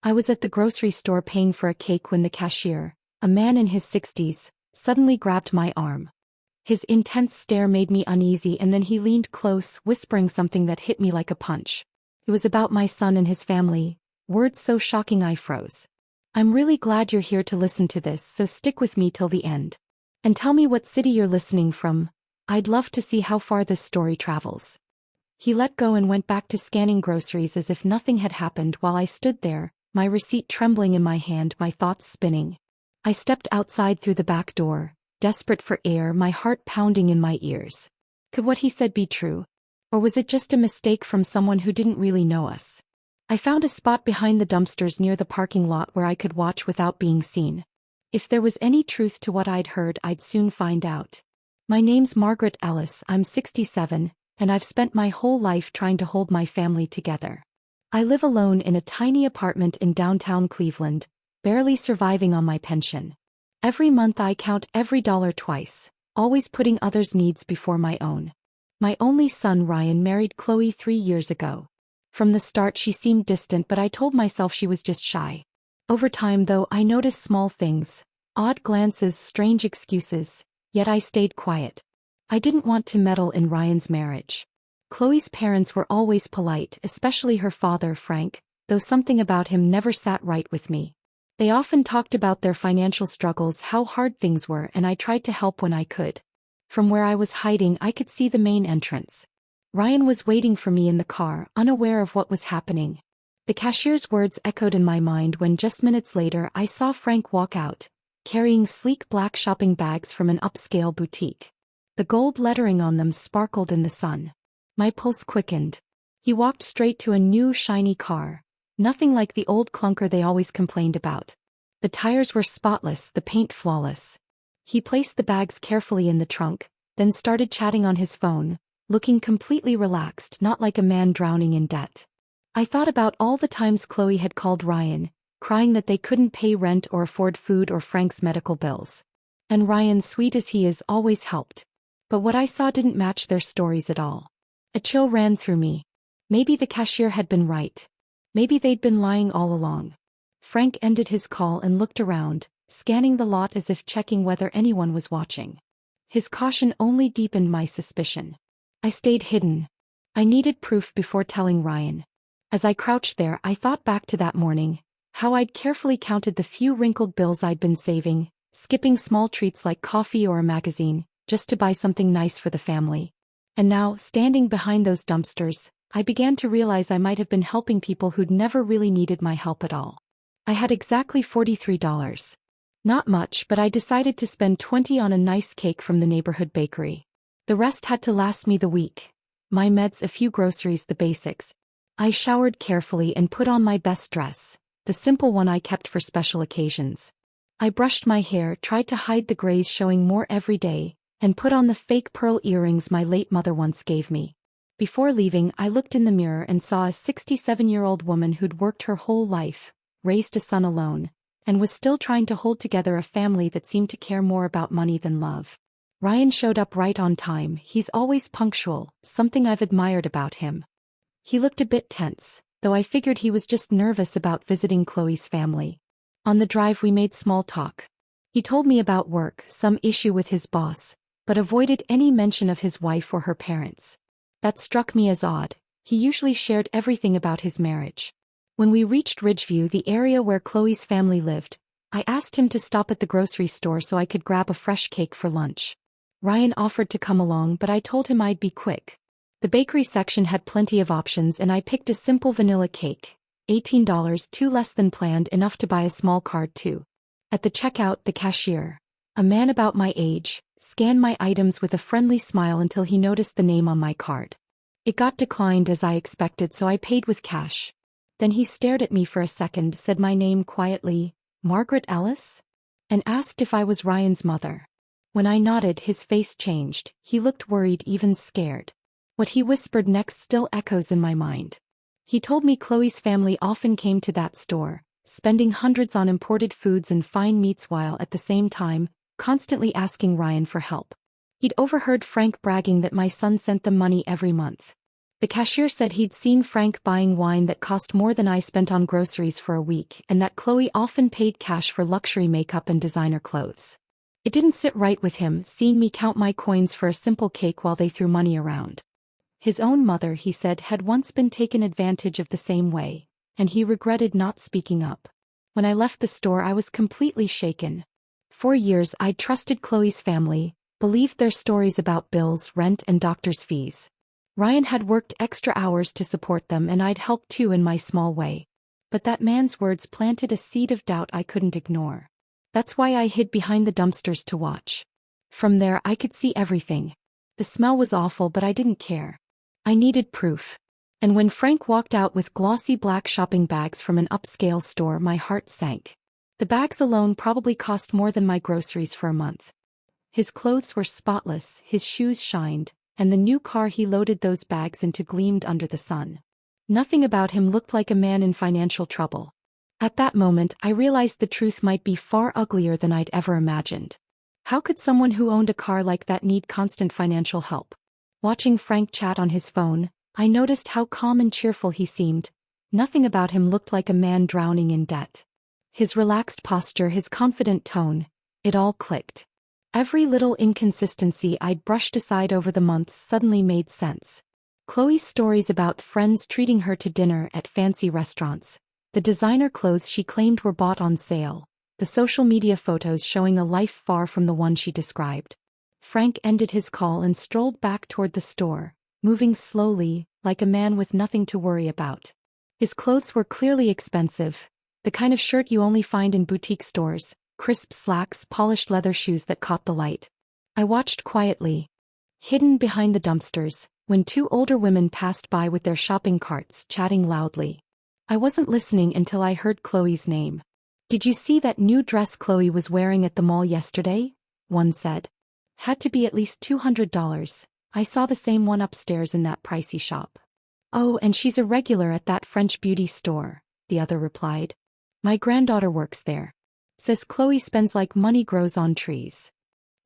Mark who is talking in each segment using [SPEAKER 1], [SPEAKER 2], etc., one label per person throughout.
[SPEAKER 1] I was at the grocery store paying for a cake when the cashier, a man in his 60s, suddenly grabbed my arm. His intense stare made me uneasy, and then he leaned close, whispering something that hit me like a punch. It was about my son and his family, words so shocking I froze. "I'm really glad you're here to listen to this, so stick with me till the end. And tell me what city you're listening from. I'd love to see how far this story travels." He let go and went back to scanning groceries as if nothing had happened while I stood there, my receipt trembling in my hand, my thoughts spinning. I stepped outside through the back door, desperate for air, my heart pounding in my ears. Could what he said be true? Or was it just a mistake from someone who didn't really know us? I found a spot behind the dumpsters near the parking lot where I could watch without being seen. If there was any truth to what I'd heard, I'd soon find out. My name's Margaret Ellis, I'm 67, and I've spent my whole life trying to hold my family together. I live alone in a tiny apartment in downtown Cleveland, barely surviving on my pension. Every month I count every dollar twice, always putting others' needs before my own. My only son Ryan married Chloe 3 years ago. From the start she seemed distant, but I told myself she was just shy. Over time though, I noticed small things, odd glances, strange excuses, yet I stayed quiet. I didn't want to meddle in Ryan's marriage. Chloe's parents were always polite, especially her father Frank, though something about him never sat right with me. They often talked about their financial struggles, how hard things were, and I tried to help when I could. From where I was hiding I could see the main entrance. Ryan was waiting for me in the car, unaware of what was happening. The cashier's words echoed in my mind when just minutes later I saw Frank walk out, carrying sleek black shopping bags from an upscale boutique. The gold lettering on them sparkled in the sun. My pulse quickened. He walked straight to a new shiny car, nothing like the old clunker they always complained about. The tires were spotless, the paint flawless. He placed the bags carefully in the trunk, then started chatting on his phone, looking completely relaxed, not like a man drowning in debt. I thought about all the times Chloe had called Ryan, crying that they couldn't pay rent or afford food or Frank's medical bills. And Ryan, sweet as he is, always helped. But what I saw didn't match their stories at all. A chill ran through me. Maybe the cashier had been right. Maybe they'd been lying all along. Frank ended his call and looked around, scanning the lot as if checking whether anyone was watching. His caution only deepened my suspicion. I stayed hidden. I needed proof before telling Ryan. As I crouched there, I thought back to that morning, how I'd carefully counted the few wrinkled bills I'd been saving, skipping small treats like coffee or a magazine, just to buy something nice for the family. And now, standing behind those dumpsters, I began to realize I might have been helping people who'd never really needed my help at all. I had exactly $43. Not much, but I decided to spend $20 on a nice cake from the neighborhood bakery. The rest had to last me the week. My meds, a few groceries, the basics. I showered carefully and put on my best dress, the simple one I kept for special occasions. I brushed my hair, tried to hide the grays showing more every day, and put on the fake pearl earrings my late mother once gave me. Before leaving, I looked in the mirror and saw a 67-year-old woman who'd worked her whole life, raised a son alone, and was still trying to hold together a family that seemed to care more about money than love. Ryan showed up right on time. He's always punctual, something I've admired about him. He looked a bit tense, though I figured he was just nervous about visiting Chloe's family. On the drive we made small talk. He told me about work, some issue with his boss, but avoided any mention of his wife or her parents. That struck me as odd. He usually shared everything about his marriage. When we reached Ridgeview, the area where Chloe's family lived, I asked him to stop at the grocery store so I could grab a fresh cake for lunch. Ryan offered to come along, but I told him I'd be quick. The bakery section had plenty of options and I picked a simple vanilla cake. $18, too less than planned, enough to buy a small card too. At the checkout, the cashier, a man about my age, scanned my items with a friendly smile until he noticed the name on my card. It got declined as I expected, so I paid with cash. Then he stared at me for a second, said my name quietly, Margaret Ellis, and asked if I was Ryan's mother. When I nodded, his face changed. He looked worried, even scared. What he whispered next still echoes in my mind. He told me Chloe's family often came to that store, spending hundreds on imported foods and fine meats while at the same time, constantly asking Ryan for help. He'd overheard Frank bragging that my son sent them money every month. The cashier said he'd seen Frank buying wine that cost more than I spent on groceries for a week and that Chloe often paid cash for luxury makeup and designer clothes. It didn't sit right with him seeing me count my coins for a simple cake while they threw money around. His own mother, he said, had once been taken advantage of the same way, and he regretted not speaking up. When I left the store, I was completely shaken. For years I'd trusted Chloe's family, believed their stories about bills, rent, and doctor's fees. Ryan had worked extra hours to support them and I'd helped too in my small way. But that man's words planted a seed of doubt I couldn't ignore. That's why I hid behind the dumpsters to watch. From there I could see everything. The smell was awful, but I didn't care. I needed proof. And when Frank walked out with glossy black shopping bags from an upscale store, my heart sank. The bags alone probably cost more than my groceries for a month. His clothes were spotless, his shoes shined, and the new car he loaded those bags into gleamed under the sun. Nothing about him looked like a man in financial trouble. At that moment, I realized the truth might be far uglier than I'd ever imagined. How could someone who owned a car like that need constant financial help? Watching Frank chat on his phone, I noticed how calm and cheerful he seemed. Nothing about him looked like a man drowning in debt. His relaxed posture, his confident tone, it all clicked. Every little inconsistency I'd brushed aside over the months suddenly made sense. Chloe's stories about friends treating her to dinner at fancy restaurants, the designer clothes she claimed were bought on sale, the social media photos showing a life far from the one she described. Frank ended his call and strolled back toward the store, moving slowly, like a man with nothing to worry about. His clothes were clearly expensive, the kind of shirt you only find in boutique stores, crisp slacks, polished leather shoes that caught the light. I watched quietly, hidden behind the dumpsters, when two older women passed by with their shopping carts, chatting loudly. I wasn't listening until I heard Chloe's name. "Did you see that new dress Chloe was wearing at the mall yesterday?" one said. "Had to be at least $200. I saw the same one upstairs in that pricey shop." "Oh, and she's a regular at that French beauty store," the other replied. "My granddaughter works there. Says Chloe spends like money grows on trees."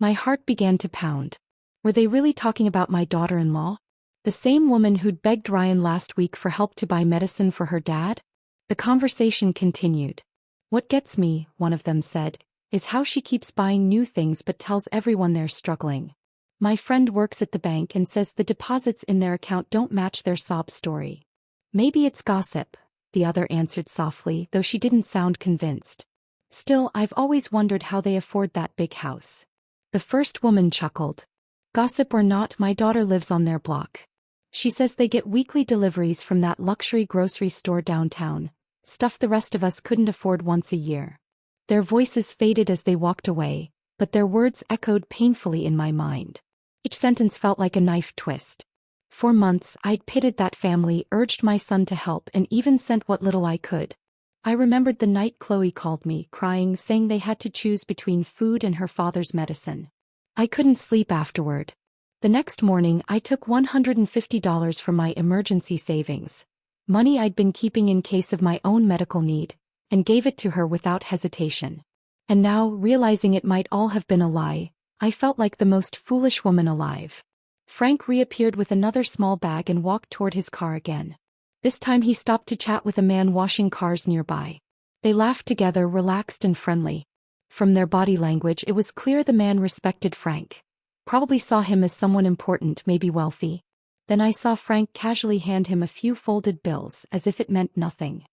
[SPEAKER 1] My heart began to pound. Were they really talking about my daughter-in-law? The same woman who'd begged Ryan last week for help to buy medicine for her dad? The conversation continued. "What gets me," one of them said, "is how she keeps buying new things but tells everyone they're struggling. My friend works at the bank and says the deposits in their account don't match their sob story." "Maybe it's gossip," the other answered softly, though she didn't sound convinced. "Still, I've always wondered how they afford that big house." The first woman chuckled. "Gossip or not, my daughter lives on their block. She says they get weekly deliveries from that luxury grocery store downtown, stuff the rest of us couldn't afford once a year." Their voices faded as they walked away, but their words echoed painfully in my mind. Each sentence felt like a knife twist. For months, I'd pitied that family, urged my son to help, and even sent what little I could. I remembered the night Chloe called me, crying, saying they had to choose between food and her father's medicine. I couldn't sleep afterward. The next morning, I took $150 from my emergency savings, money I'd been keeping in case of my own medical need, and gave it to her without hesitation. And now, realizing it might all have been a lie, I felt like the most foolish woman alive. Frank reappeared with another small bag and walked toward his car again. This time he stopped to chat with a man washing cars nearby. They laughed together, relaxed and friendly. From their body language, it was clear the man respected Frank. Probably saw him as someone important, maybe wealthy. Then I saw Frank casually hand him a few folded bills, as if it meant nothing.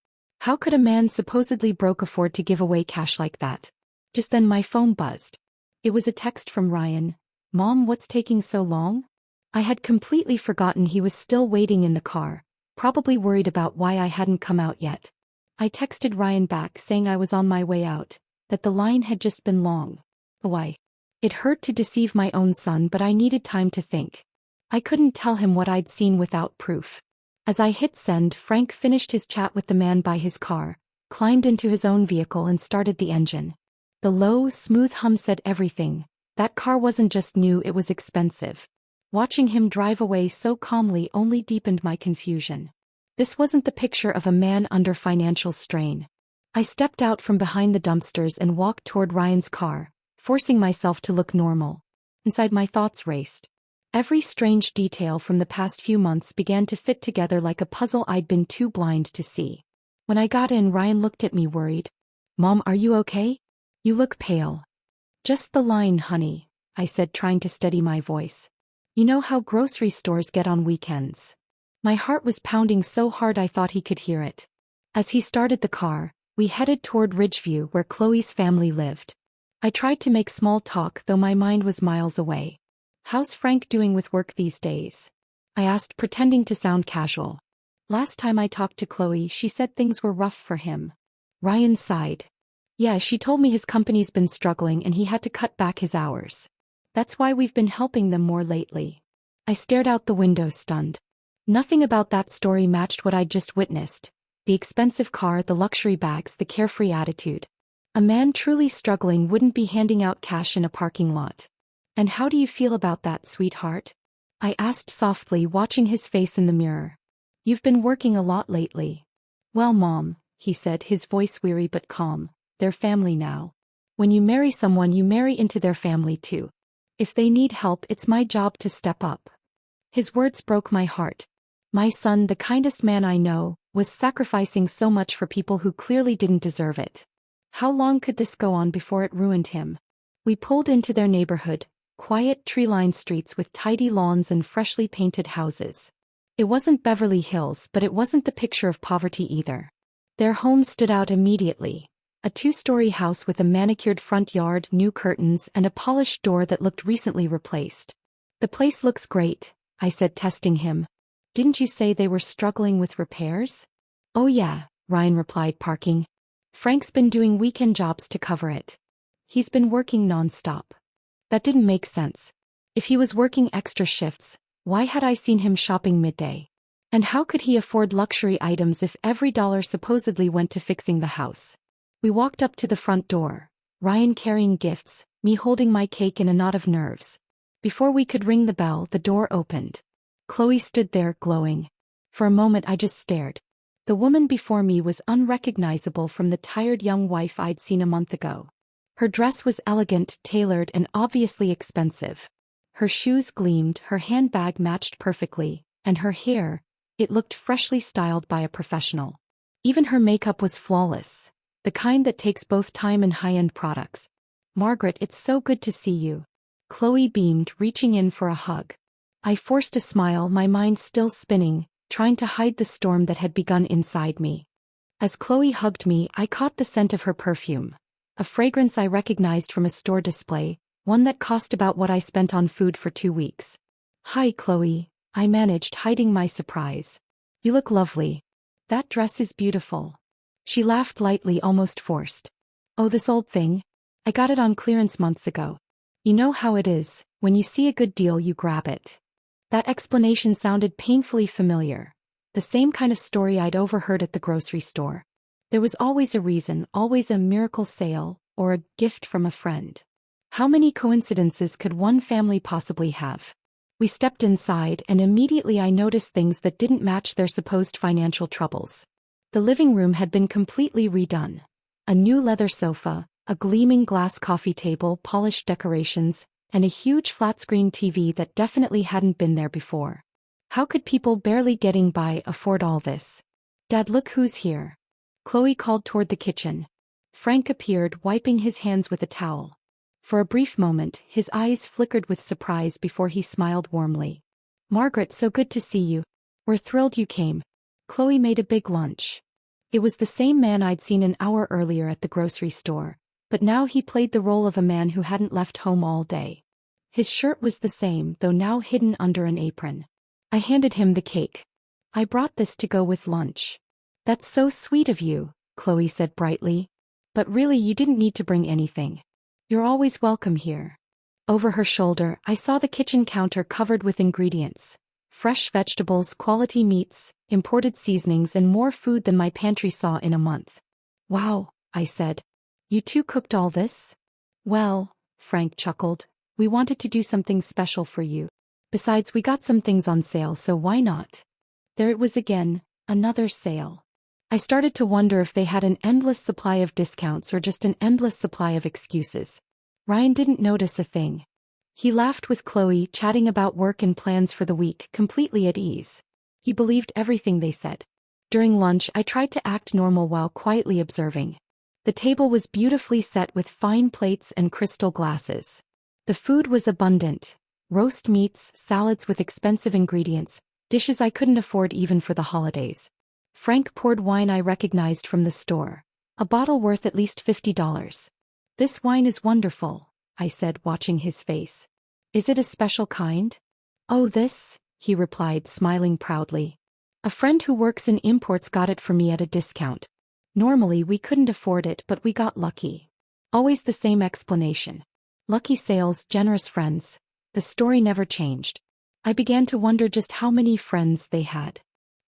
[SPEAKER 1] How could a man supposedly broke afford to give away cash like that? Just then my phone buzzed. It was a text from Ryan. "Mom, what's taking so long?" I had completely forgotten he was still waiting in the car, probably worried about why I hadn't come out yet. I texted Ryan back saying I was on my way out, that the line had just been long. Why? It hurt to deceive my own son, but I needed time to think. I couldn't tell him what I'd seen without proof. As I hit send, Frank finished his chat with the man by his car, climbed into his own vehicle and started the engine. The low, smooth hum said everything. That car wasn't just new, it was expensive. Watching him drive away so calmly only deepened my confusion. This wasn't the picture of a man under financial strain. I stepped out from behind the dumpsters and walked toward Ryan's car, forcing myself to look normal. Inside, my thoughts raced. Every strange detail from the past few months began to fit together like a puzzle I'd been too blind to see. When I got in, Ryan looked at me worried. "Mom, are you okay? You look pale." "Just the line, honey," I said, trying to steady my voice. "You know how grocery stores get on weekends." My heart was pounding so hard I thought he could hear it. As he started the car, we headed toward Ridgeview where Chloe's family lived. I tried to make small talk, though my mind was miles away. "How's Frank doing with work these days?" I asked, pretending to sound casual. "Last time I talked to Chloe, she said things were rough for him." Ryan sighed. "Yeah, she told me his company's been struggling and he had to cut back his hours. That's why we've been helping them more lately." I stared out the window, stunned. Nothing about that story matched what I'd just witnessed. The expensive car, the luxury bags, the carefree attitude. A man truly struggling wouldn't be handing out cash in a parking lot. "And how do you feel about that, sweetheart?" I asked softly, watching his face in the mirror. "You've been working a lot lately." "Well, Mom," he said, his voice weary but calm, "they're family now. When you marry someone, you marry into their family too. If they need help, it's my job to step up." His words broke my heart. My son, the kindest man I know, was sacrificing so much for people who clearly didn't deserve it. How long could this go on before it ruined him? We pulled into their neighborhood, quiet, tree-lined streets with tidy lawns and freshly painted houses. It wasn't Beverly Hills, but it wasn't the picture of poverty either. Their home stood out immediately. A 2-story house with a manicured front yard, new curtains, and a polished door that looked recently replaced. "The place looks great," I said, testing him. "Didn't you say they were struggling with repairs?" "Oh yeah," Ryan replied, parking. "Frank's been doing weekend jobs to cover it. He's been working non-stop." That didn't make sense. If he was working extra shifts, why had I seen him shopping midday? And how could he afford luxury items if every dollar supposedly went to fixing the house? We walked up to the front door, Ryan carrying gifts, me holding my cake in a knot of nerves. Before we could ring the bell, the door opened. Chloe stood there, glowing. For a moment I just stared. The woman before me was unrecognizable from the tired young wife I'd seen a month ago. Her dress was elegant, tailored, and obviously expensive. Her shoes gleamed, her handbag matched perfectly, and her hair, it looked freshly styled by a professional. Even her makeup was flawless, the kind that takes both time and high-end products. "Margaret, it's so good to see you." Chloe beamed, reaching in for a hug. I forced a smile, my mind still spinning, trying to hide the storm that had begun inside me. As Chloe hugged me, I caught the scent of her perfume. A fragrance I recognized from a store display, one that cost about what I spent on food for 2 weeks. "Hi, Chloe," I managed, hiding my surprise. "You look lovely. That dress is beautiful." She laughed lightly, almost forced. "Oh, this old thing? I got it on clearance months ago. You know how it is, when you see a good deal you grab it." That explanation sounded painfully familiar. The same kind of story I'd overheard at the grocery store. There was always a reason, always a miracle sale, or a gift from a friend. How many coincidences could one family possibly have? We stepped inside, and immediately I noticed things that didn't match their supposed financial troubles. The living room had been completely redone. A new leather sofa, a gleaming glass coffee table, polished decorations, and a huge flat-screen TV that definitely hadn't been there before. How could people barely getting by afford all this? "Dad, look who's here." Chloe called toward the kitchen. Frank appeared, wiping his hands with a towel. For a brief moment, his eyes flickered with surprise before he smiled warmly. "Margaret, so good to see you. We're thrilled you came." Chloe made a big lunch. It was the same man I'd seen an hour earlier at the grocery store, but now he played the role of a man who hadn't left home all day. His shirt was the same, though now hidden under an apron. I handed him the cake. "I brought this to go with lunch." "That's so sweet of you," Chloe said brightly. "But really, you didn't need to bring anything. You're always welcome here." Over her shoulder, I saw the kitchen counter covered with ingredients. Fresh vegetables, quality meats, imported seasonings, and more food than my pantry saw in a month. "Wow," I said. "You two cooked all this?" "Well," Frank chuckled, "we wanted to do something special for you. Besides, we got some things on sale, so why not?" There it was again, another sale. I started to wonder if they had an endless supply of discounts or just an endless supply of excuses. Ryan didn't notice a thing. He laughed with Chloe, chatting about work and plans for the week, completely at ease. He believed everything they said. During lunch, I tried to act normal while quietly observing. The table was beautifully set with fine plates and crystal glasses. The food was abundant. Roast meats, salads with expensive ingredients, dishes I couldn't afford even for the holidays. Frank poured wine I recognized from the store. A bottle worth at least $50. "This wine is wonderful," I said, watching his face. "Is it a special kind?" "Oh, this," he replied, smiling proudly. "A friend who works in imports got it for me at a discount. Normally we couldn't afford it, but we got lucky." Always the same explanation. Lucky sales, generous friends. The story never changed. I began to wonder just how many friends they had.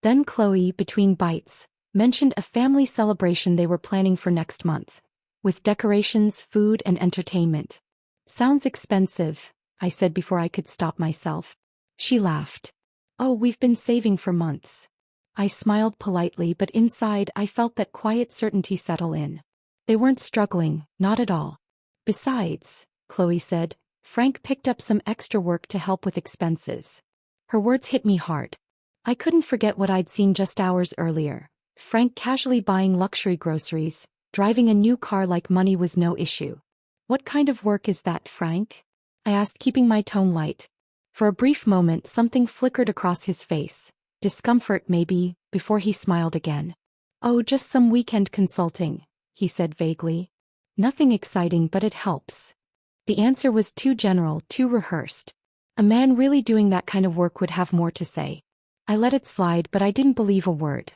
[SPEAKER 1] Then Chloe, between bites, mentioned a family celebration they were planning for next month, with decorations, food, and entertainment. "Sounds expensive," I said before I could stop myself. She laughed. "Oh, we've been saving for months." I smiled politely, but inside I felt that quiet certainty settle in. They weren't struggling, not at all. "Besides," Chloe said, "Frank picked up some extra work to help with expenses." Her words hit me hard. I couldn't forget what I'd seen just hours earlier. Frank casually buying luxury groceries, driving a new car like money was no issue. "What kind of work is that, Frank?" I asked, keeping my tone light. For a brief moment something flickered across his face. Discomfort maybe, before he smiled again. "Oh, just some weekend consulting," he said vaguely. "Nothing exciting, but it helps." The answer was too general, too rehearsed. A man really doing that kind of work would have more to say. I let it slide, but I didn't believe a word.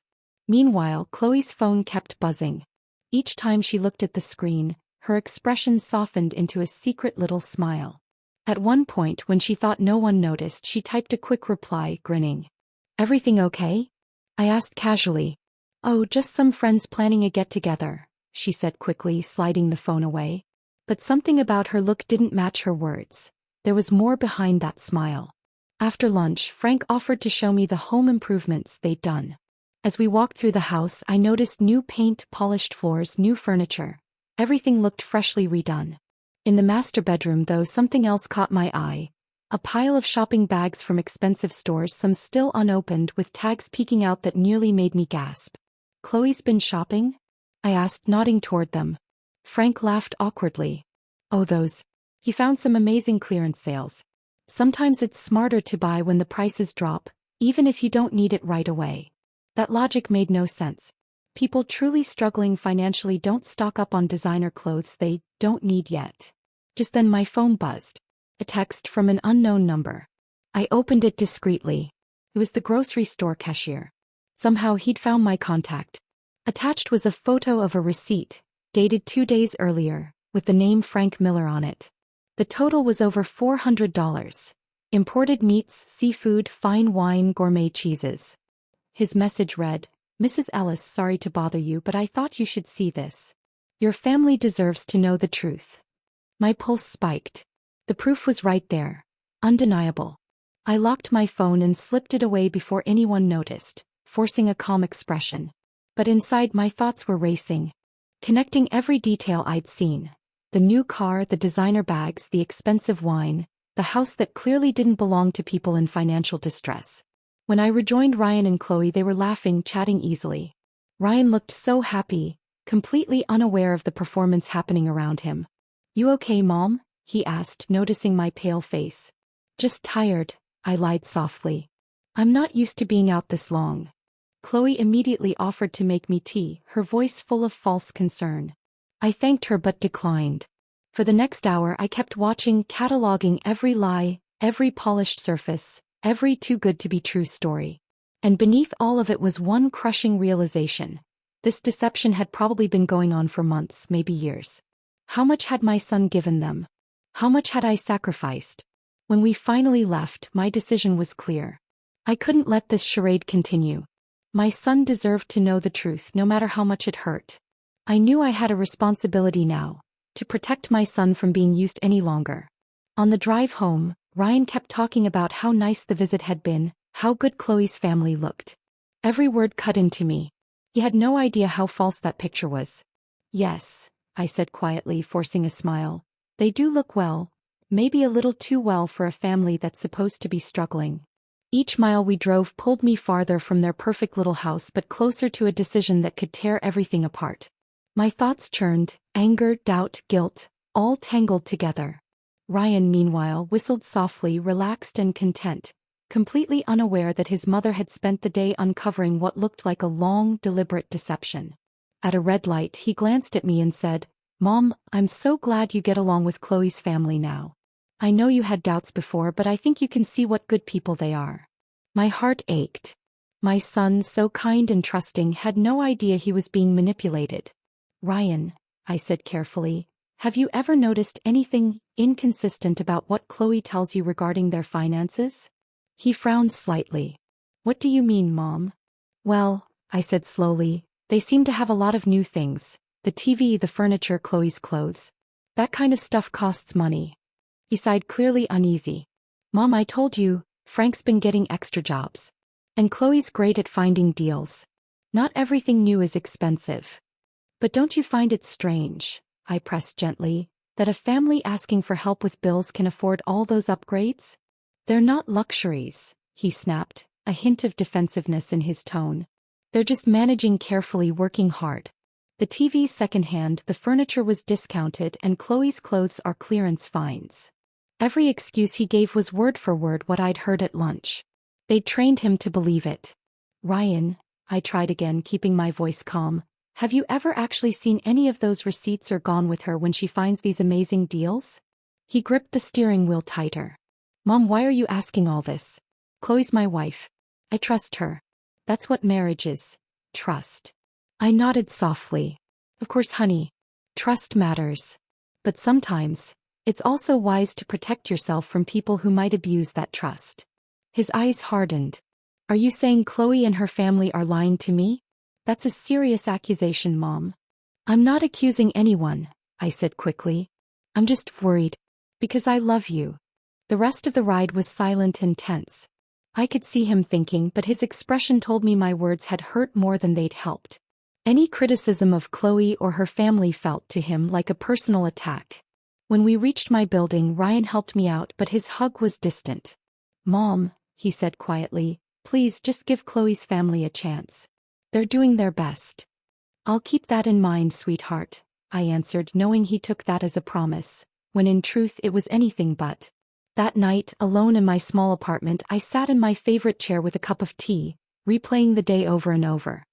[SPEAKER 1] Meanwhile, Chloe's phone kept buzzing. Each time she looked at the screen, her expression softened into a secret little smile. At one point, when she thought no one noticed, she typed a quick reply, grinning. "Everything okay?" I asked casually. "Oh, just some friends planning a get-together," she said quickly, sliding the phone away. But something about her look didn't match her words. There was more behind that smile. After lunch, Frank offered to show me the home improvements they'd done. As we walked through the house, I noticed new paint, polished floors, new furniture. Everything looked freshly redone. In the master bedroom, though, something else caught my eye. A pile of shopping bags from expensive stores, some still unopened, with tags peeking out that nearly made me gasp. "Chloe's been shopping?" I asked, nodding toward them. Frank laughed awkwardly. "Oh, those. He found some amazing clearance sales. Sometimes it's smarter to buy when the prices drop, even if you don't need it right away." That logic made no sense. People truly struggling financially don't stock up on designer clothes they don't need yet. Just then my phone buzzed. A text from an unknown number. I opened it discreetly. It was the grocery store cashier. Somehow he'd found my contact. Attached was a photo of a receipt, dated 2 days earlier, with the name Frank Miller on it. The total was over $400. Imported meats, seafood, fine wine, gourmet cheeses. His message read, "Mrs. Ellis, sorry to bother you, but I thought you should see this. Your family deserves to know the truth." My pulse spiked. The proof was right there. Undeniable. I locked my phone and slipped it away before anyone noticed, forcing a calm expression. But inside my thoughts were racing. Connecting every detail I'd seen. The new car, the designer bags, the expensive wine, the house that clearly didn't belong to people in financial distress. When I rejoined Ryan and Chloe, they were laughing, chatting easily. Ryan looked so happy, completely unaware of the performance happening around him. "You okay, Mom?" he asked, noticing my pale face. "Just tired," I lied softly. "I'm not used to being out this long." Chloe immediately offered to make me tea, her voice full of false concern. I thanked her but declined. For the next hour I kept watching, cataloging every lie, every polished surface, every too-good-to-be-true story. And beneath all of it was one crushing realization. This deception had probably been going on for months, maybe years. How much had my son given them? How much had I sacrificed? When we finally left, my decision was clear. I couldn't let this charade continue. My son deserved to know the truth, no matter how much it hurt. I knew I had a responsibility now, to protect my son from being used any longer. On the drive home, Ryan kept talking about how nice the visit had been, how good Chloe's family looked. Every word cut into me. He had no idea how false that picture was. "Yes," I said quietly, forcing a smile. "They do look well. maybe a little too well for a family that's supposed to be struggling. Each mile we drove pulled me farther from their perfect little house but closer to a decision that could tear everything apart. My thoughts churned, anger, doubt, guilt, all tangled together. Ryan, meanwhile, whistled softly, relaxed and content, completely unaware that his mother had spent the day uncovering what looked like a long, deliberate deception. At a red light, he glanced at me and said, "Mom, I'm so glad you get along with Chloe's family now. I know you had doubts before, but I think you can see what good people they are." My heart ached. My son, so kind and trusting, had no idea he was being manipulated. "Ryan," I said carefully, "have you ever noticed anything inconsistent about what Chloe tells you regarding their finances?" He frowned slightly. "What do you mean, Mom?" "Well," I said slowly, "they seem to have a lot of new things. The TV, the furniture, Chloe's clothes. That kind of stuff costs money." He sighed, clearly uneasy. "Mom, I told you, Frank's been getting extra jobs. And Chloe's great at finding deals. Not everything new is expensive." "But don't you find it strange," I pressed gently, "that a family asking for help with bills can afford all those upgrades?" "They're not luxuries," he snapped, a hint of defensiveness in his tone. "They're just managing carefully, working hard. The TV's secondhand, the furniture was discounted, and Chloe's clothes are clearance finds." Every excuse he gave was word for word what I'd heard at lunch. They'd trained him to believe it. "Ryan," I tried again, keeping my voice calm, "have you ever actually seen any of those receipts or gone with her when she finds these amazing deals?" He gripped the steering wheel tighter. "Mom, why are you asking all this? Chloe's my wife. I trust her. That's what marriage is. Trust." I nodded softly. "Of course, honey. Trust matters. But sometimes, it's also wise to protect yourself from people who might abuse that trust." His eyes hardened. "Are you saying Chloe and her family are lying to me? That's a serious accusation, Mom." "I'm not accusing anyone," I said quickly. "I'm just worried. Because I love you." The rest of the ride was silent and tense. I could see him thinking, but his expression told me my words had hurt more than they'd helped. Any criticism of Chloe or her family felt to him like a personal attack. When we reached my building, Ryan helped me out, but his hug was distant. "Mom," he said quietly, "please just give Chloe's family a chance. They're doing their best." "I'll keep that in mind, sweetheart," I answered, knowing he took that as a promise, when in truth it was anything but. That night, alone in my small apartment, I sat in my favorite chair with a cup of tea, replaying the day over and over.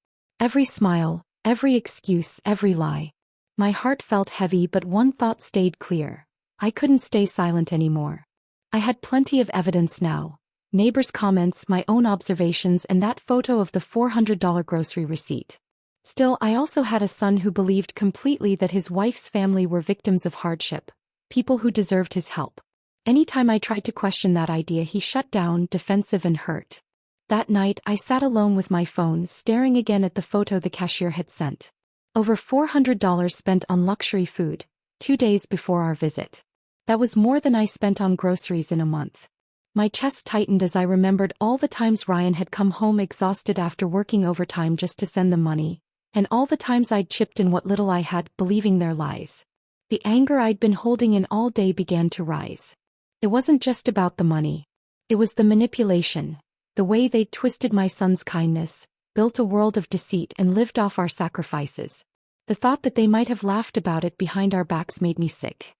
[SPEAKER 1] Every smile, every excuse, every lie. My heart felt heavy, but one thought stayed clear. I couldn't stay silent anymore. I had plenty of evidence now. Neighbors' comments, my own observations, and that photo of the $400 grocery receipt. Still, I also had a son who believed completely that his wife's family were victims of hardship, people who deserved his help. Anytime I tried to question that idea, he shut down, defensive and hurt. That night, I sat alone with my phone, staring again at the photo the cashier had sent. Over $400 spent on luxury food, 2 days before our visit. That was more than I spent on groceries in a month. My chest tightened as I remembered all the times Ryan had come home exhausted after working overtime just to send them money, and all the times I'd chipped in what little I had, believing their lies. The anger I'd been holding in all day began to rise. It wasn't just about the money. It was the manipulation, the way they'd twisted my son's kindness, built a world of deceit, and lived off our sacrifices. The thought that they might have laughed about it behind our backs made me sick.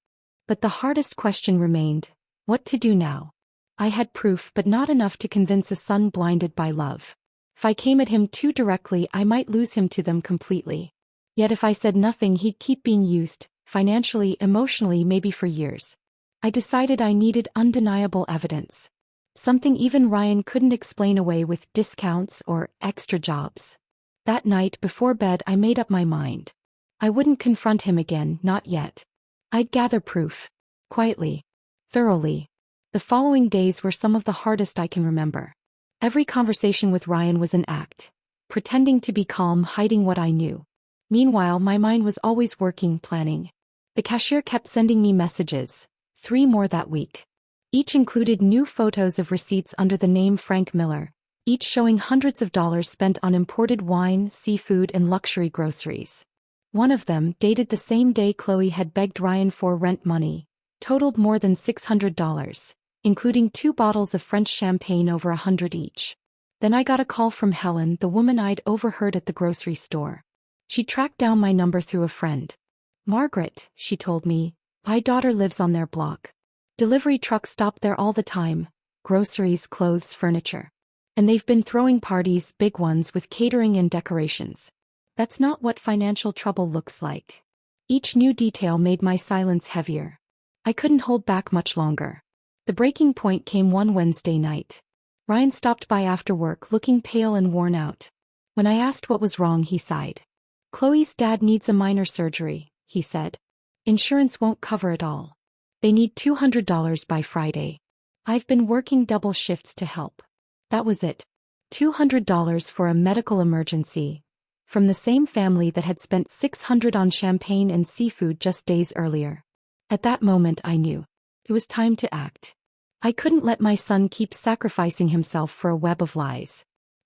[SPEAKER 1] But the hardest question remained: what to do now? I had proof, but not enough to convince a son blinded by love. If I came at him too directly, I might lose him to them completely. Yet if I said nothing, he'd keep being used, financially, emotionally, maybe for years. I decided I needed undeniable evidence. Something even Ryan couldn't explain away with discounts or extra jobs. That night before bed, I made up my mind. I wouldn't confront him again, not yet. I'd gather proof. Quietly. Thoroughly. The following days were some of the hardest I can remember. Every conversation with Ryan was an act. Pretending to be calm, hiding what I knew. Meanwhile, my mind was always working, planning. The cashier kept sending me messages. 3 more that week. Each included new photos of receipts under the name Frank Miller, each showing hundreds of dollars spent on imported wine, seafood, and luxury groceries. One of them, dated the same day Chloe had begged Ryan for rent money, totaled more than $600, including 2 bottles of French champagne over $100 each. Then I got a call from Helen, the woman I'd overheard at the grocery store. She tracked down my number through a friend. Margaret, she told me, my daughter lives on their block. Delivery trucks stop there all the time, groceries, clothes, furniture. And they've been throwing parties, big ones with catering and decorations. That's not what financial trouble looks like. Each new detail made my silence heavier. I couldn't hold back much longer. The breaking point came one Wednesday night. Ryan stopped by after work looking pale and worn out. When I asked what was wrong, he sighed. Chloe's dad needs a minor surgery, he said. Insurance won't cover it all. They need $200 by Friday. I've been working double shifts to help. That was it. $200 for a medical emergency. From the same family that had spent $600 on champagne and seafood just days earlier. At that moment I knew. It was time to act. I couldn't let my son keep sacrificing himself for a web of lies.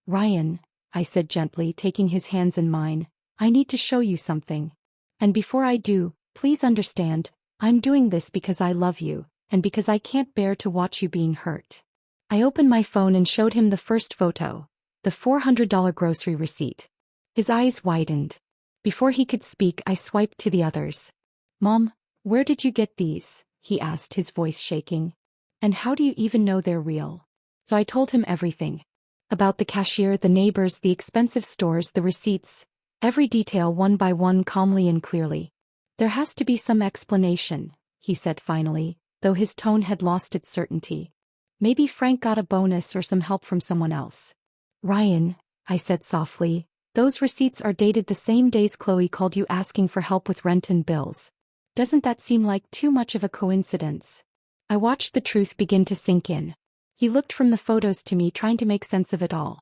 [SPEAKER 1] Ryan, I said gently, taking his hands in mine, I need to show you something. And before I do, please understand, I'm doing this because I love you, and because I can't bear to watch you being hurt. I opened my phone and showed him the first photo, the $400 grocery receipt. His eyes widened. Before he could speak, I swiped to the others. Mom, where did you get these? He asked, his voice shaking. And how do you even know they're real? So I told him everything. About the cashier, the neighbors, the expensive stores, the receipts. Every detail one by one, calmly and clearly. There has to be some explanation, he said finally, though his tone had lost its certainty. Maybe Frank got a bonus or some help from someone else. Ryan, I said softly, those receipts are dated the same days Chloe called you asking for help with rent and bills. Doesn't that seem like too much of a coincidence? I watched the truth begin to sink in. He looked from the photos to me, trying to make sense of it all.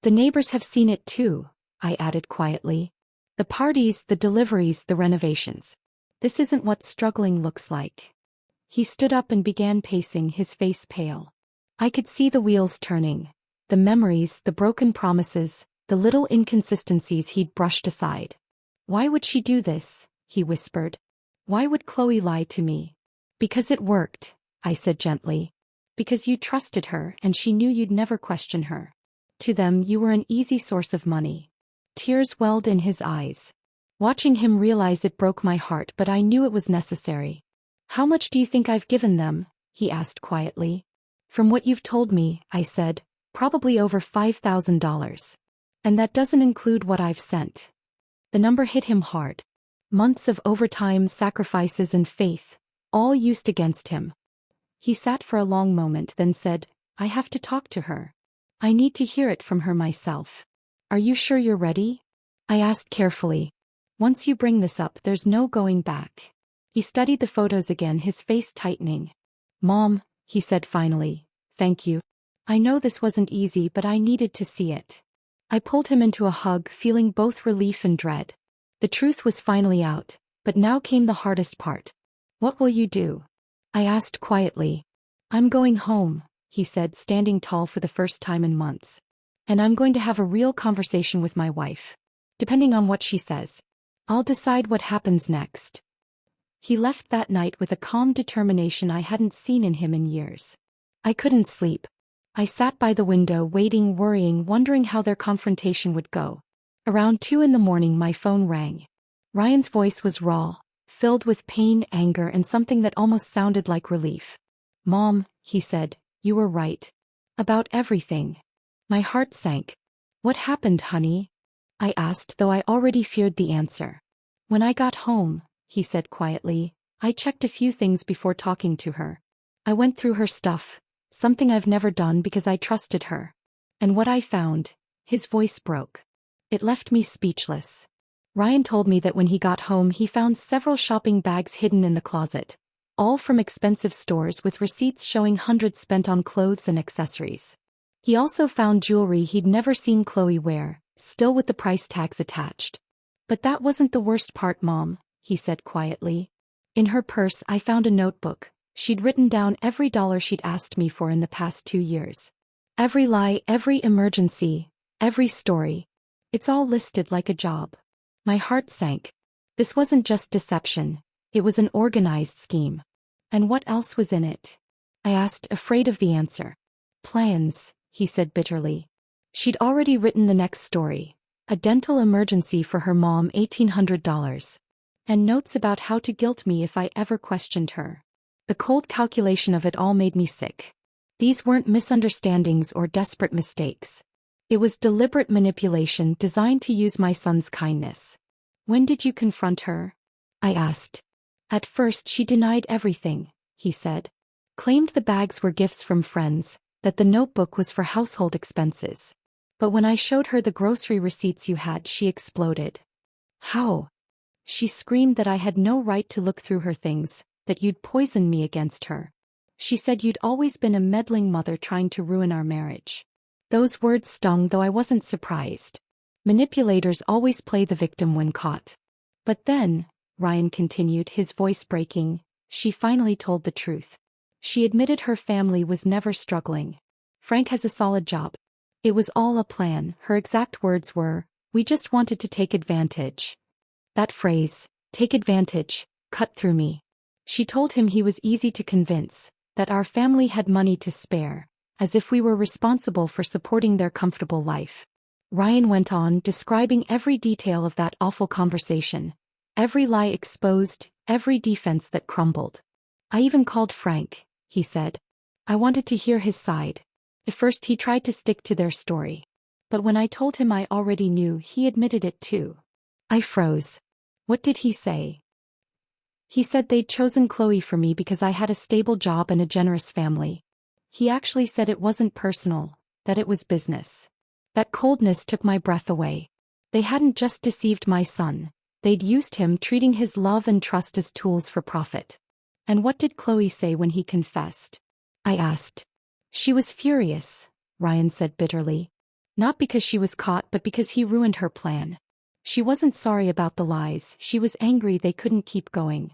[SPEAKER 1] The neighbors have seen it too, I added quietly. The parties, the deliveries, the renovations. This isn't what struggling looks like. He stood up and began pacing, his face pale. I could see the wheels turning. The memories, the broken promises, the little inconsistencies he'd brushed aside. Why would she do this? He whispered. Why would Chloe lie to me? Because it worked, I said gently. Because you trusted her and she knew you'd never question her. To them you were an easy source of money. Tears welled in his eyes. Watching him realize it broke my heart, but I knew it was necessary. How much do you think I've given them? He asked quietly. From what you've told me, I said, probably over $5,000. And that doesn't include what I've sent. The number hit him hard. Months of overtime, sacrifices and faith, all used against him. He sat for a long moment, then said, I have to talk to her. I need to hear it from her myself. Are you sure you're ready? I asked carefully. Once you bring this up, there's no going back. He studied the photos again, his face tightening. Mom, he said finally, thank you. I know this wasn't easy, but I needed to see it. I pulled him into a hug, feeling both relief and dread. The truth was finally out, but now came the hardest part. What will you do? I asked quietly. I'm going home, he said, standing tall for the first time in months. And I'm going to have a real conversation with my wife. Depending on what she says, I'll decide what happens next. He left that night with a calm determination I hadn't seen in him in years. I couldn't sleep. I sat by the window, waiting, worrying, wondering how their confrontation would go. Around 2 a.m, my phone rang. Ryan's voice was raw, filled with pain, anger, and something that almost sounded like relief. Mom, he said, you were right. About everything. My heart sank. What happened, honey? I asked, though I already feared the answer. When I got home, he said quietly, I checked a few things before talking to her. I went through her stuff, something I've never done because I trusted her. And what I found, his voice broke. It left me speechless. Ryan told me that when he got home he found several shopping bags hidden in the closet, all from expensive stores with receipts showing hundreds spent on clothes and accessories. He also found jewelry he'd never seen Chloe wear, still with the price tags attached. But that wasn't the worst part, Mom, he said quietly. In her purse I found a notebook. She'd written down every dollar she'd asked me for in the past 2 years. Every lie, every emergency, every story. It's all listed like a job. My heart sank. This wasn't just deception. It was an organized scheme. And what else was in it? I asked, afraid of the answer. Plans, he said bitterly. She'd already written the next story. A dental emergency for her mom, $1,800. And notes about how to guilt me if I ever questioned her. The cold calculation of it all made me sick. These weren't misunderstandings or desperate mistakes. It was deliberate manipulation designed to use my son's kindness. When did you confront her? I asked. At first she denied everything, he said. Claimed the bags were gifts from friends, that the notebook was for household expenses. But when I showed her the grocery receipts you had, she exploded. How? She screamed that I had no right to look through her things, that you'd poisoned me against her. She said you'd always been a meddling mother trying to ruin our marriage. Those words stung, though I wasn't surprised. Manipulators always play the victim when caught. But then, Ryan continued, his voice breaking, she finally told the truth. She admitted her family was never struggling. Frank has a solid job. It was all a plan. Her exact words were, "We just wanted to take advantage." That phrase, "take advantage," cut through me. She told him he was easy to convince, that our family had money to spare, as if we were responsible for supporting their comfortable life. Ryan went on, describing every detail of that awful conversation, every lie exposed, every defense that crumbled. I even called Frank, he said. I wanted to hear his side. At first he tried to stick to their story. But when I told him I already knew, he admitted it too. I froze. What did he say? He said they'd chosen Chloe for me because I had a stable job and a generous family. He actually said it wasn't personal, that it was business. That coldness took my breath away. They hadn't just deceived my son, they'd used him, treating his love and trust as tools for profit. And what did Chloe say when he confessed? I asked. She was furious, Ryan said bitterly. Not because she was caught, but because he ruined her plan. She wasn't sorry about the lies, she was angry they couldn't keep going.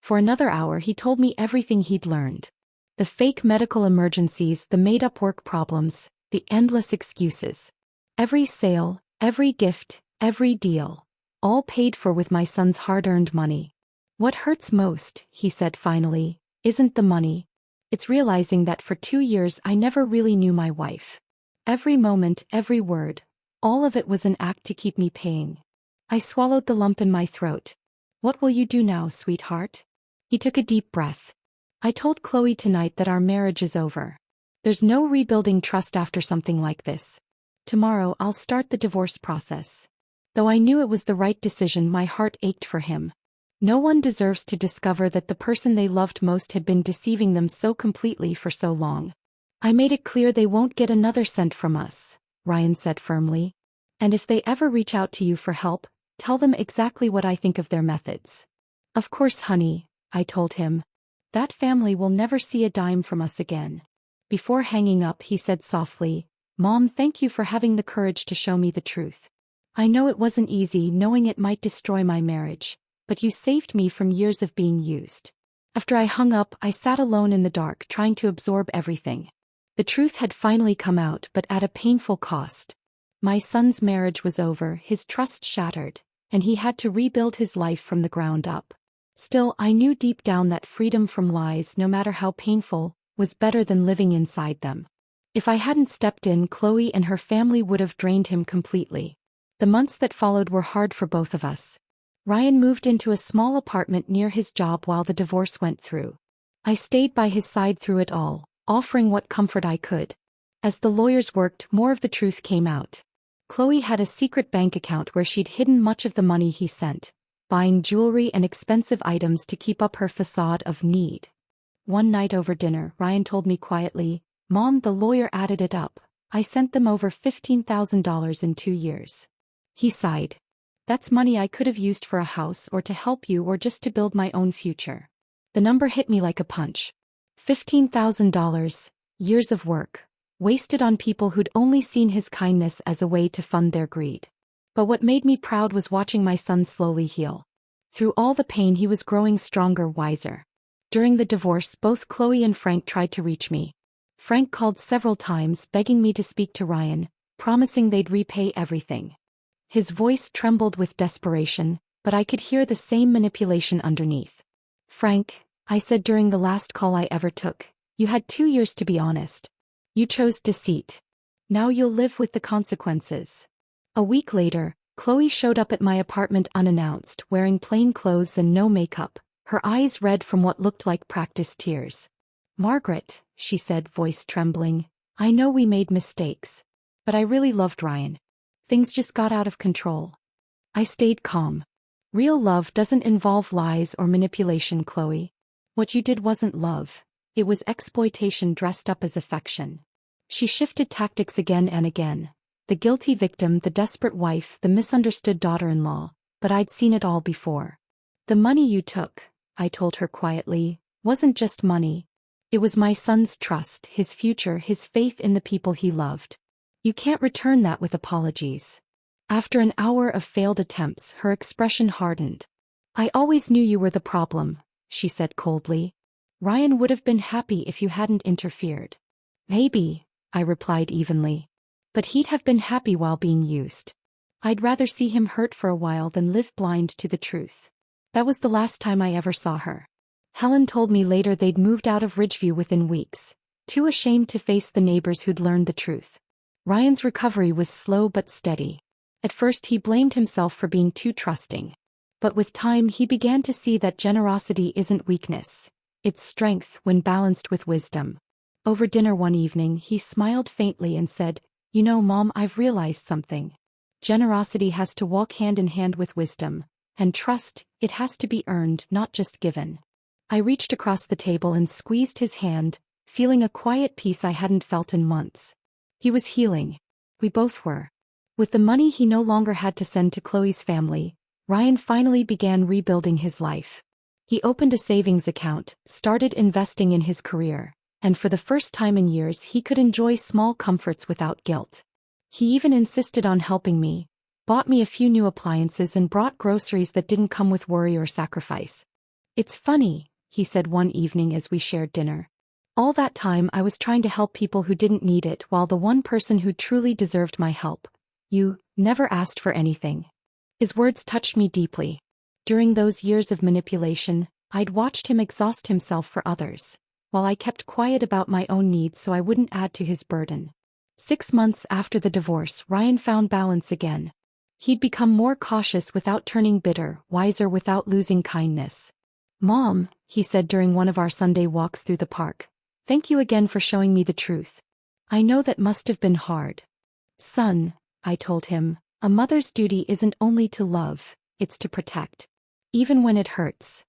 [SPEAKER 1] For another hour he told me everything he'd learned. The fake medical emergencies, the made-up work problems, the endless excuses. Every sale, every gift, every deal. All paid for with my son's hard-earned money. What hurts most, he said finally, isn't the money. It's realizing that for 2 years I never really knew my wife. Every moment, every word, all of it was an act to keep me paying. I swallowed the lump in my throat. What will you do now, sweetheart? He took a deep breath. I told Chloe tonight that our marriage is over. There's no rebuilding trust after something like this. Tomorrow I'll start the divorce process. Though I knew it was the right decision, my heart ached for him. No one deserves to discover that the person they loved most had been deceiving them so completely for so long. I made it clear they won't get another cent from us, Ryan said firmly. And if they ever reach out to you for help, tell them exactly what I think of their methods. Of course, honey, I told him. That family will never see a dime from us again. Before hanging up, he said softly, Mom, thank you for having the courage to show me the truth. I know it wasn't easy, knowing it might destroy my marriage, but you saved me from years of being used. After I hung up, I sat alone in the dark, trying to absorb everything. The truth had finally come out, but at a painful cost. My son's marriage was over, his trust shattered, and he had to rebuild his life from the ground up. Still, I knew deep down that freedom from lies, no matter how painful, was better than living inside them. If I hadn't stepped in, Chloe and her family would have drained him completely. The months that followed were hard for both of us. Ryan moved into a small apartment near his job while the divorce went through. I stayed by his side through it all, offering what comfort I could. As the lawyers worked, more of the truth came out. Chloe had a secret bank account where she'd hidden much of the money he sent, buying jewelry and expensive items to keep up her facade of need. One night over dinner, Ryan told me quietly, Mom, the lawyer added it up. I sent them over $15,000 in 2 years. He sighed. That's money I could have used for a house or to help you or just to build my own future. The number hit me like a punch. $15,000, years of work, wasted on people who'd only seen his kindness as a way to fund their greed. But what made me proud was watching my son slowly heal. Through all the pain, he was growing stronger, wiser. During the divorce, both Chloe and Frank tried to reach me. Frank called several times, begging me to speak to Ryan, promising they'd repay everything. His voice trembled with desperation, but I could hear the same manipulation underneath. Frank, I said during the last call I ever took. You had 2 years to be honest. You chose deceit. Now you'll live with the consequences. A week later, Chloe showed up at my apartment unannounced, wearing plain clothes and no makeup, her eyes red from what looked like practiced tears. "Margaret," she said, voice trembling, "I know we made mistakes. But I really loved Ryan. Things just got out of control." I stayed calm. "Real love doesn't involve lies or manipulation, Chloe. What you did wasn't love. It was exploitation dressed up as affection." She shifted tactics again and again. The guilty victim, the desperate wife, the misunderstood daughter-in-law, but I'd seen it all before. "The money you took," I told her quietly, "wasn't just money. It was my son's trust, his future, his faith in the people he loved. You can't return that with apologies." After an hour of failed attempts, her expression hardened. "I always knew you were the problem," she said coldly. "Ryan would have been happy if you hadn't interfered." "Maybe," I replied evenly. "But he'd have been happy while being used. I'd rather see him hurt for a while than live blind to the truth." That was the last time I ever saw her. Helen told me later they'd moved out of Ridgeview within weeks, too ashamed to face the neighbors who'd learned the truth. Ryan's recovery was slow but steady. At first he blamed himself for being too trusting. But with time he began to see that generosity isn't weakness. It's strength when balanced with wisdom. Over dinner one evening he smiled faintly and said, "You know, Mom, I've realized something. Generosity has to walk hand in hand with wisdom. And trust, it has to be earned, not just given." I reached across the table and squeezed his hand, feeling a quiet peace I hadn't felt in months. He was healing. We both were. With the money he no longer had to send to Chloe's family, Ryan finally began rebuilding his life. He opened a savings account, started investing in his career, and for the first time in years he could enjoy small comforts without guilt. He even insisted on helping me, bought me a few new appliances and brought groceries that didn't come with worry or sacrifice. "It's funny," he said one evening as we shared dinner. "All that time I was trying to help people who didn't need it, while the one person who truly deserved my help, you, never asked for anything." His words touched me deeply. During those years of manipulation, I'd watched him exhaust himself for others, while I kept quiet about my own needs so I wouldn't add to his burden. 6 months after the divorce, Ryan found balance again. He'd become more cautious without turning bitter, wiser without losing kindness. "Mom," he said during one of our Sunday walks through the park, "thank you again for showing me the truth. I know that must have been hard." "Son," I told him, "a mother's duty isn't only to love, it's to protect. Even when it hurts."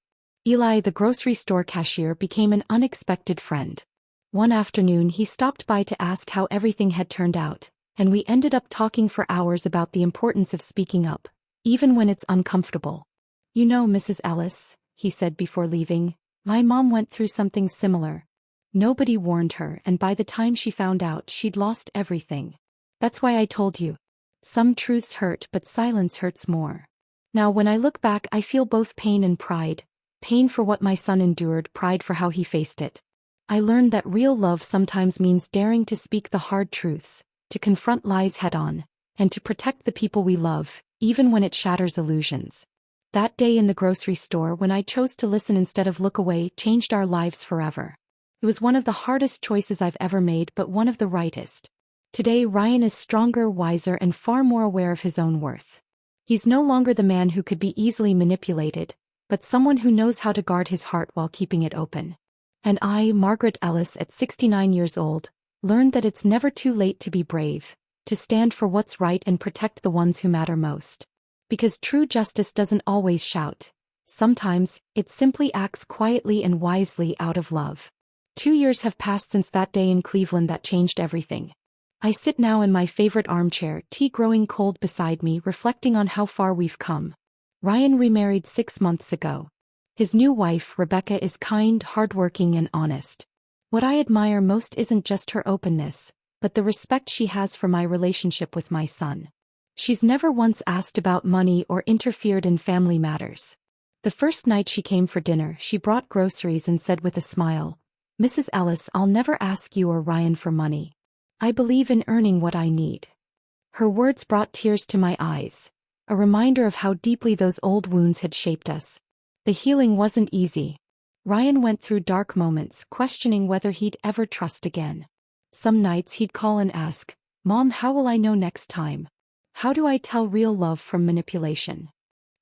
[SPEAKER 1] Eli, the grocery store cashier, became an unexpected friend. One afternoon he stopped by to ask how everything had turned out, and we ended up talking for hours about the importance of speaking up, even when it's uncomfortable. "You know, Mrs. Ellis," he said before leaving, "my mom went through something similar. Nobody warned her, and by the time she found out, she'd lost everything. That's why I told you. Some truths hurt, but silence hurts more." Now when I look back, I feel both pain and pride. Pain for what my son endured, pride for how he faced it. I learned that real love sometimes means daring to speak the hard truths, to confront lies head-on, and to protect the people we love, even when it shatters illusions. That day in the grocery store when I chose to listen instead of look away changed our lives forever. It was one of the hardest choices I've ever made, but one of the rightest. Today Ryan is stronger, wiser, and far more aware of his own worth. He's no longer the man who could be easily manipulated, but someone who knows how to guard his heart while keeping it open. And I, Margaret Ellis, at 69 years old, learned that it's never too late to be brave, to stand for what's right and protect the ones who matter most. Because true justice doesn't always shout. Sometimes, it simply acts quietly and wisely out of love. 2 years have passed since that day in Cleveland that changed everything. I sit now in my favorite armchair, tea growing cold beside me, reflecting on how far we've come. Ryan remarried 6 months ago. His new wife, Rebecca, is kind, hardworking, and honest. What I admire most isn't just her openness, but the respect she has for my relationship with my son. She's never once asked about money or interfered in family matters. The first night she came for dinner, she brought groceries and said with a smile, "Mrs. Ellis, I'll never ask you or Ryan for money. I believe in earning what I need." Her words brought tears to my eyes, a reminder of how deeply those old wounds had shaped us. The healing wasn't easy. Ryan went through dark moments, questioning whether he'd ever trust again. Some nights he'd call and ask, "Mom, how will I know next time? How do I tell real love from manipulation?"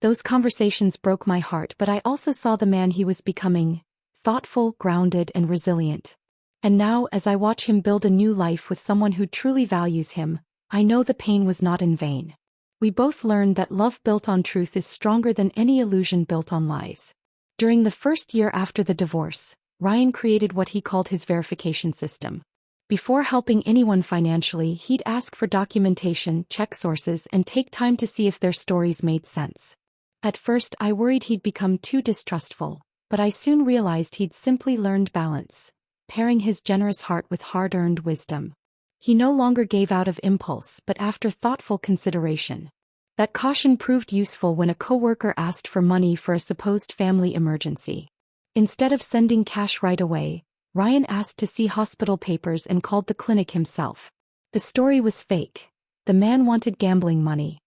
[SPEAKER 1] Those conversations broke my heart, but I also saw the man he was becoming: thoughtful, grounded, and resilient. And now, as I watch him build a new life with someone who truly values him, I know the pain was not in vain. We both learned that love built on truth is stronger than any illusion built on lies. During the first year after the divorce, Ryan created what he called his verification system. Before helping anyone financially, he'd ask for documentation, check sources, and take time to see if their stories made sense. At first, I worried he'd become too distrustful, but I soon realized he'd simply learned balance, pairing his generous heart with hard-earned wisdom. He no longer gave out of impulse, but after thoughtful consideration. That caution proved useful when a coworker asked for money for a supposed family emergency. Instead of sending cash right away, Ryan asked to see hospital papers and called the clinic himself. The story was fake. The man wanted gambling money.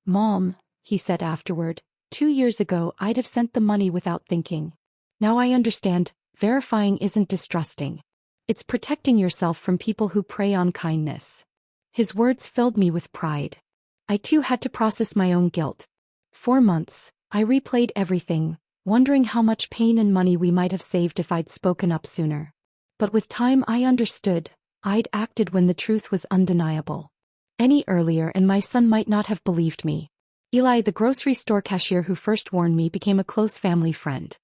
[SPEAKER 1] "Mom," he said afterward, "2 years ago I'd have sent the money without thinking. Now I understand, verifying isn't distrusting. It's protecting yourself from people who prey on kindness." His words filled me with pride. I too had to process my own guilt. For months, I replayed everything, wondering how much pain and money we might have saved if I'd spoken up sooner. But with time I understood, I'd acted when the truth was undeniable. Any earlier and my son might not have believed me. Eli, the grocery store cashier who first warned me, became a close family friend.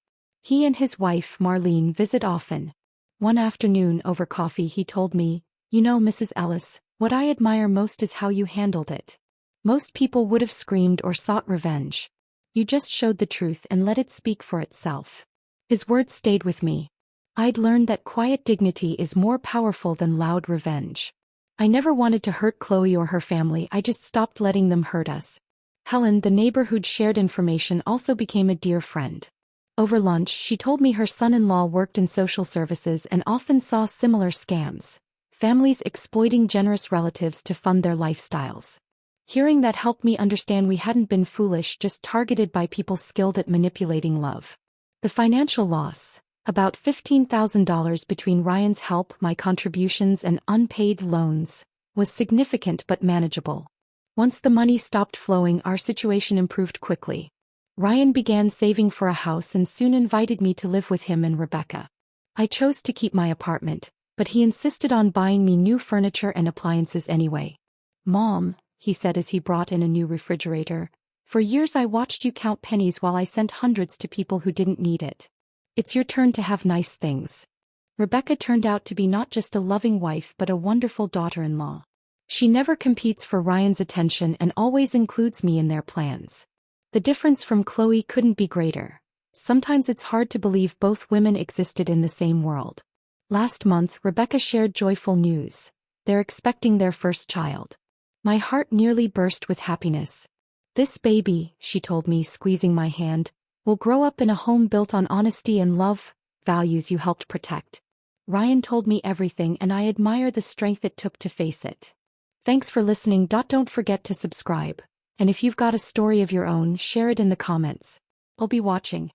[SPEAKER 1] He and his wife, Marlene, visit often. One afternoon over coffee he told me, "You know, Mrs. Ellis, what I admire most is how you handled it. Most people would have screamed or sought revenge. You just showed the truth and let it speak for itself." His words stayed with me. I'd learned that quiet dignity is more powerful than loud revenge. I never wanted to hurt Chloe or her family, I just stopped letting them hurt us. Helen, the neighbor who'd shared information, also became a dear friend. Over lunch, she told me her son-in-law worked in social services and often saw similar scams: families exploiting generous relatives to fund their lifestyles. Hearing that helped me understand we hadn't been foolish, just targeted by people skilled at manipulating love. The financial loss, about $15,000 between Ryan's help, my contributions, and unpaid loans, was significant but manageable. Once the money stopped flowing, our situation improved quickly. Ryan began saving for a house and soon invited me to live with him and Rebecca. I chose to keep my apartment, but he insisted on buying me new furniture and appliances anyway. "Mom," he said as he brought in a new refrigerator, "for years I watched you count pennies while I sent hundreds to people who didn't need it. It's your turn to have nice things." Rebecca turned out to be not just a loving wife but a wonderful daughter-in-law. She never competes for Ryan's attention and always includes me in their plans. The difference from Chloe couldn't be greater. Sometimes it's hard to believe both women existed in the same world. Last month, Rebecca shared joyful news. They're expecting their first child. My heart nearly burst with happiness. "This baby," she told me, squeezing my hand, "will grow up in a home built on honesty and love, values you helped protect." Ryan told me everything, and I admire the strength it took to face it. Thanks for listening. Don't forget to subscribe. And if you've got a story of your own, share it in the comments. I'll be watching.